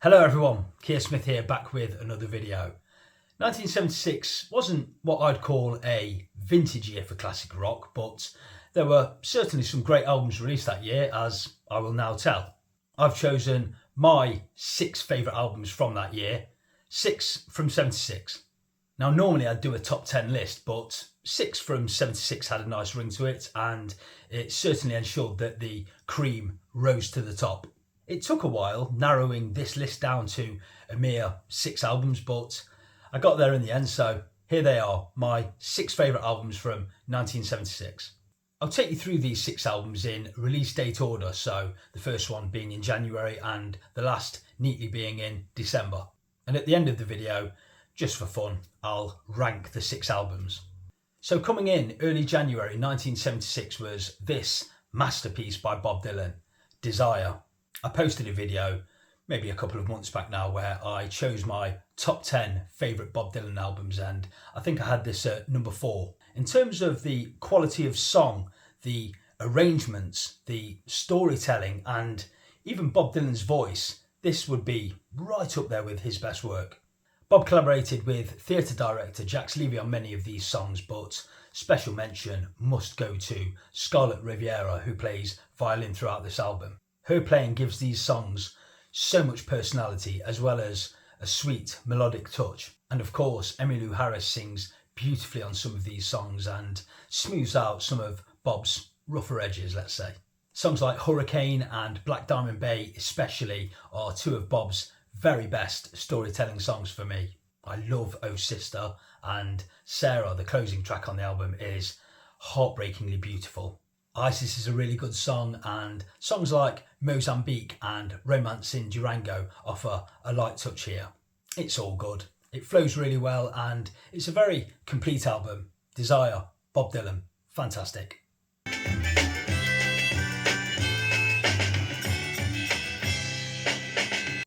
Hello everyone, Keir Smith here, back with another video. 1976 wasn't what I'd call a vintage year for classic rock, but there were certainly some great albums released that year, as I will now tell. I've chosen my 6 favourite albums from that year, 6 from 76. Now normally I'd do a top 10 list, but 6 from 76 had a nice ring to it, and it certainly ensured that the cream rose to the top. It took a while narrowing this list down to a mere 6 albums, but I got there in the end, so here they are, my 6 favourite albums from 1976. I'll take you through these 6 albums in release date order, so the first one being in January and the last neatly being in December. And at the end of the video, just for fun, I'll rank the 6 albums. So coming in early January 1976 was this masterpiece by Bob Dylan, Desire. I posted a video maybe a couple of months back now where I chose my top 10 favourite Bob Dylan albums, and I think I had this at number 4. In terms of the quality of song, the arrangements, the storytelling, and even Bob Dylan's voice, this would be right up there with his best work. Bob collaborated with theatre director Jacques Levy on many of these songs, but special mention must go to Scarlett Riviera, who plays violin throughout this album. Her playing gives these songs so much personality, as well as a sweet melodic touch. And of course, Emmylou Harris sings beautifully on some of these songs and smooths out some of Bob's rougher edges, let's say. Songs like Hurricane and Black Diamond Bay especially are 2 of Bob's very best storytelling songs for me. I love Oh Sister, and Sarah, the closing track on the album, is heartbreakingly beautiful. Isis is a really good song, and songs like Mozambique and Romance in Durango offer a light touch here. It's all good. It flows really well, and it's a very complete album. Desire, Bob Dylan, fantastic.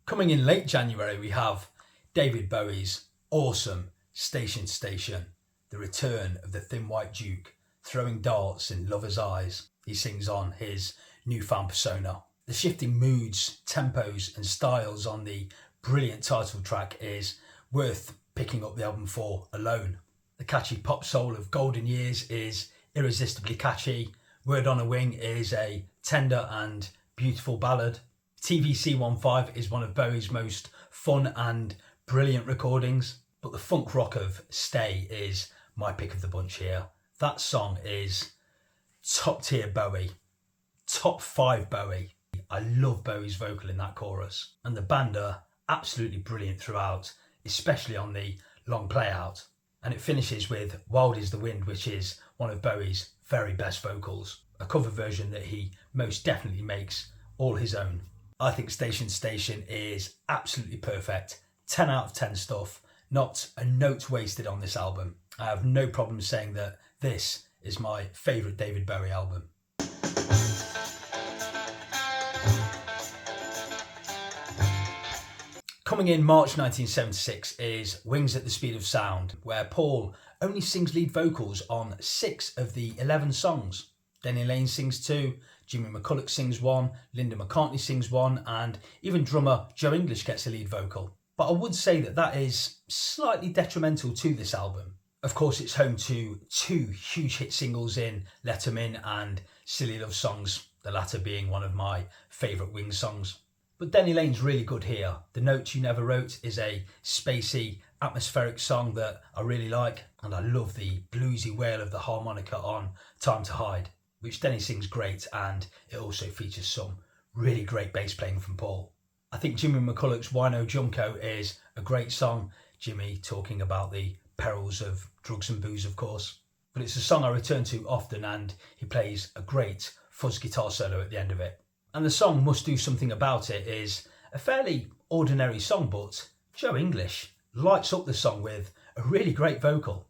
Coming in late January, we have David Bowie's awesome Station Station, the return of the Thin White Duke, throwing darts in lovers' eyes. He sings on his newfound persona. The shifting moods, tempos and styles on the brilliant title track is worth picking up the album for alone. The catchy pop soul of Golden Years is irresistibly catchy. Word on a Wing is a tender and beautiful ballad. TVC15 is one of Bowie's most fun and brilliant recordings, but the funk rock of Stay is my pick of the bunch here. That song is top tier Bowie, top 5 Bowie. I love Bowie's vocal in that chorus, and the band are absolutely brilliant throughout, especially on the long play out. And it finishes with Wild is the Wind, which is one of Bowie's very best vocals, a cover version that he most definitely makes all his own. I think Station Station is absolutely perfect, 10 out of 10 stuff, not a note wasted on this album. I have no problem saying that this is my favourite David Bowie album. Coming in March 1976 is Wings at the Speed of Sound, where Paul only sings lead vocals on 6 of the 11 songs. Denny Laine sings 2, Jimmy McCulloch sings 1, Linda McCartney sings 1, and even drummer Joe English gets a lead vocal. But I would say that is slightly detrimental to this album. Of course, it's home to 2 huge hit singles in Let 'Em In and Silly Love Songs, the latter being one of my favourite Wings songs. But Denny Laine's really good here. The Note You Never Wrote is a spacey, atmospheric song that I really like, and I love the bluesy wail of the harmonica on Time to Hide, which Denny sings great, and it also features some really great bass playing from Paul. I think Jimmy McCulloch's Wino Junko is a great song, Jimmy talking about the perils of drugs and booze, of course. But it's a song I return to often, and he plays a great fuzz guitar solo at the end of it. And the song Must Do Something About It is a fairly ordinary song, but Joe English lights up the song with a really great vocal.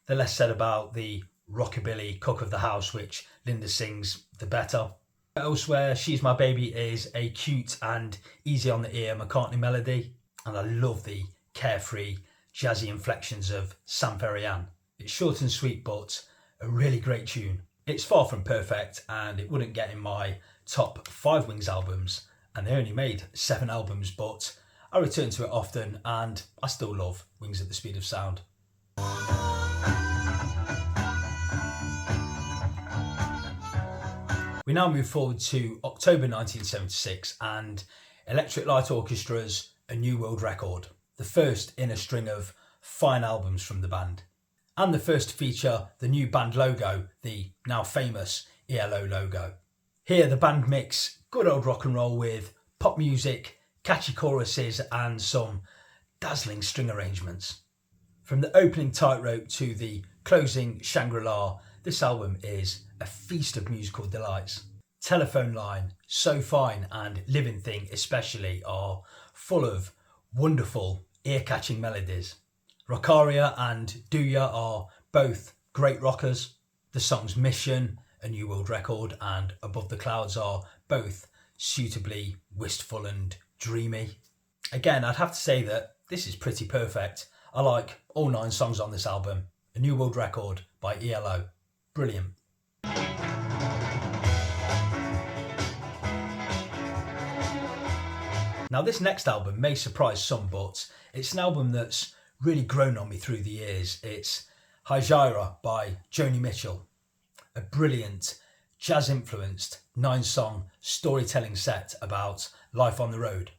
The less said about the rockabilly cook of the house, which Linda sings, the better. Elsewhere, She's My Baby is a cute and easy on the ear McCartney melody, and I love the carefree, jazzy inflections of Sam Ferian. It's short and sweet, but a really great tune. It's far from perfect, and it wouldn't get in my top 5 Wings albums, and they only made 7 albums, but I return to it often and I still love Wings at the Speed of Sound. We now move forward to October 1976 and Electric Light Orchestra's A New World Record, the first in a string of fine albums from the band, and the first to feature the new band logo, the now famous ELO logo. Here the band mix good old rock and roll with pop music, catchy choruses and some dazzling string arrangements. From the opening Tightrope to the closing Shangri-La, this album is a feast of musical delights. Telephone Line, So Fine and Living Thing especially are full of wonderful ear-catching melodies. Rockaria and Do Ya are both great rockers. The songs Mission, A New World Record and Above the Clouds are both suitably wistful and dreamy. Again, I'd have to say that this is pretty perfect. I like all 9 songs on this album. A New World Record by ELO. Brilliant. Now this next album may surprise some, but it's an album that's really grown on me through the years. It's Hijira by Joni Mitchell. A brilliant, jazz-influenced 9-song storytelling set about life on the road.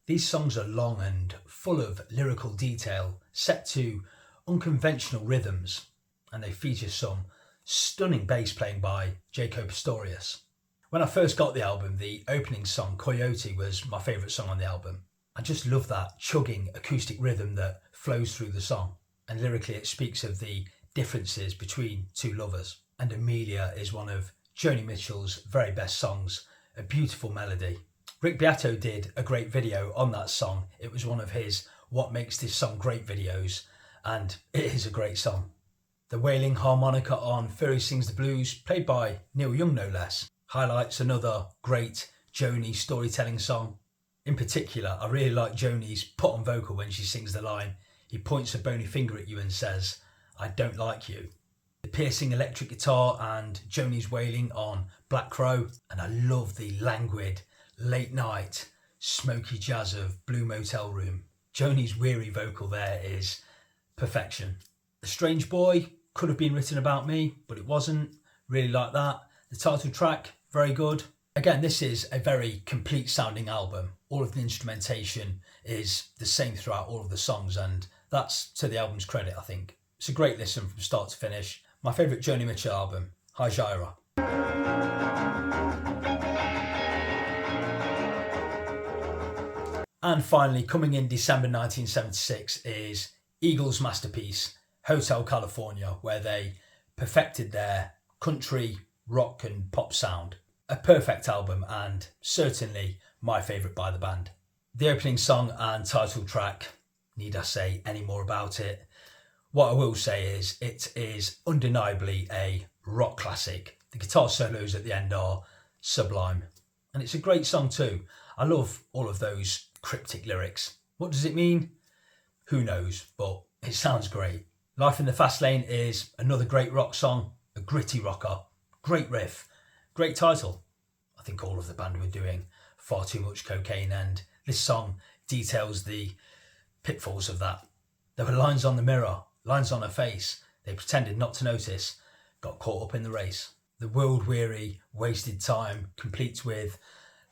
These songs are long and full of lyrical detail, set to unconventional rhythms, and they feature some stunning bass playing by Jaco Pastorius. When I first got the album, the opening song, Coyote, was my favourite song on the album. I just love that chugging acoustic rhythm that flows through the song, and lyrically it speaks of the differences between two lovers. And Amelia is one of Joni Mitchell's very best songs, a beautiful melody. Rick Beato did a great video on that song. It was one of his What Makes This Song Great videos, and it is a great song. The wailing harmonica on Furry Sings the Blues, played by Neil Young no less, highlights another great Joni storytelling song. In particular, I really like Joni's put-on vocal when she sings the line, "He points a bony finger at you and says, I don't like you." The piercing electric guitar and Joni's wailing on Black Crow, and I love the languid, late night, smoky jazz of Blue Motel Room. Joni's weary vocal there is perfection. The Strange Boy could have been written about me, but it wasn't. Really like that. The title track, very good. Again, this is a very complete sounding album. All of the instrumentation is the same throughout all of the songs, and that's to the album's credit, I think. It's a great listen from start to finish. My favourite Joni Mitchell album, Hijira. And finally, coming in December 1976 is Eagles' masterpiece, Hotel California, where they perfected their country, rock and pop sound. A perfect album and certainly my favourite by the band. The opening song and title track, need I say any more about it? What I will say is it is undeniably a rock classic. The guitar solos at the end are sublime. And it's a great song too. I love all of those cryptic lyrics. What does it mean? Who knows, but it sounds great. Life in the Fast Lane is another great rock song, a gritty rocker, great riff, great title. I think all of the band were doing far too much cocaine, and this song details the pitfalls of that. There were lines on the mirror, lines on her face. They pretended not to notice, got caught up in the race. The world-weary, wasted time, complete with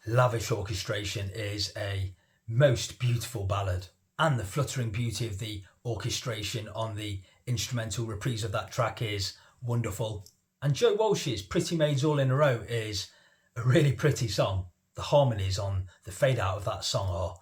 lavish orchestration, is a most beautiful ballad. And the fluttering beauty of the orchestration on the instrumental reprise of that track is wonderful. And Joe Walsh's Pretty Maids All in a Row is a really pretty song. The harmonies on the fade out of that song are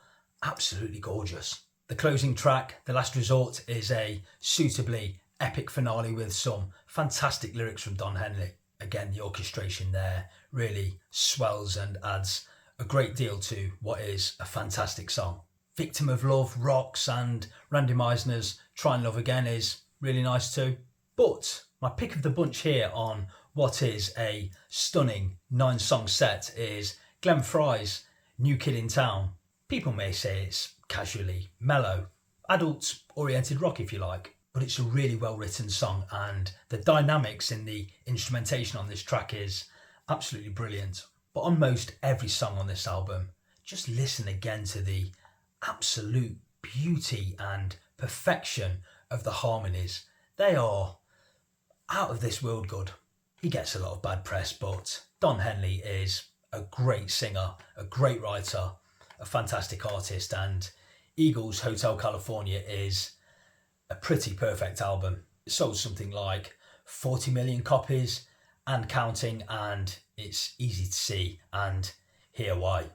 absolutely gorgeous. The closing track, The Last Resort, is a suitably epic finale with some fantastic lyrics from Don Henley. Again, the orchestration there really swells and adds a great deal to what is a fantastic song. Victim of Love rocks, and Randy Meisner's Try and Love Again is really nice too. But my pick of the bunch here on what is a stunning 9-song set is Glenn Frey's New Kid in Town. People may say it's casually mellow, adult-oriented rock if you like, but it's a really well-written song, and the dynamics in the instrumentation on this track is absolutely brilliant. But on most every song on this album, just listen again to the absolute beauty and perfection of the harmonies. They are out of this world good. He gets a lot of bad press, but Don Henley is a great singer, a great writer, a fantastic artist, and Eagles Hotel California is a pretty perfect album. It sold something like 40 million copies and counting, and it's easy to see and hear why.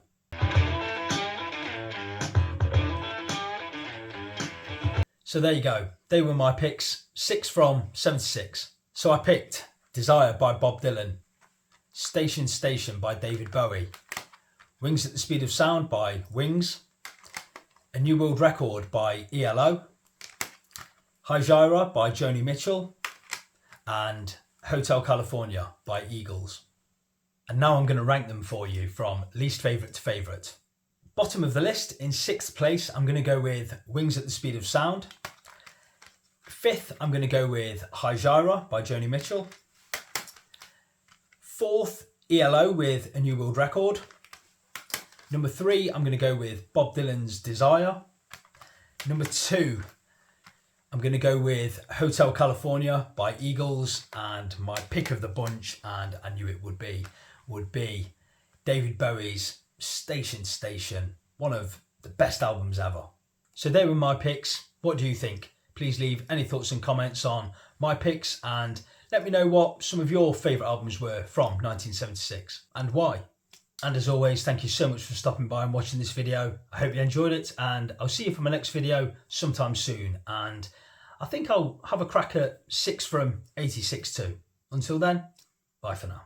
So there you go. They were my picks, 6 from 76. So I picked Desire by Bob Dylan, Station Station by David Bowie, Wings at the Speed of Sound by Wings, A New World Record by ELO, High Gyra by Joni Mitchell, and Hotel California by Eagles. And now I'm going to rank them for you from least favourite to favourite. Bottom of the list, in 6th place, I'm going to go with Wings at the Speed of Sound. 5th, I'm going to go with High Gyra by Joni Mitchell. 4th, ELO with A New World Record. Number 3, I'm going to go with Bob Dylan's Desire. Number 2, I'm going to go with Hotel California by Eagles, and my pick of the bunch, and I knew it would be David Bowie's Station Station, one of the best albums ever. So they were my picks. What do you think? Please leave any thoughts and comments on my picks and let me know what some of your favourite albums were from 1976 and why. And as always, thank you so much for stopping by and watching this video. I hope you enjoyed it, and I'll see you for my next video sometime soon. And I think I'll have a crack at 6 from 86 too. Until then, bye for now.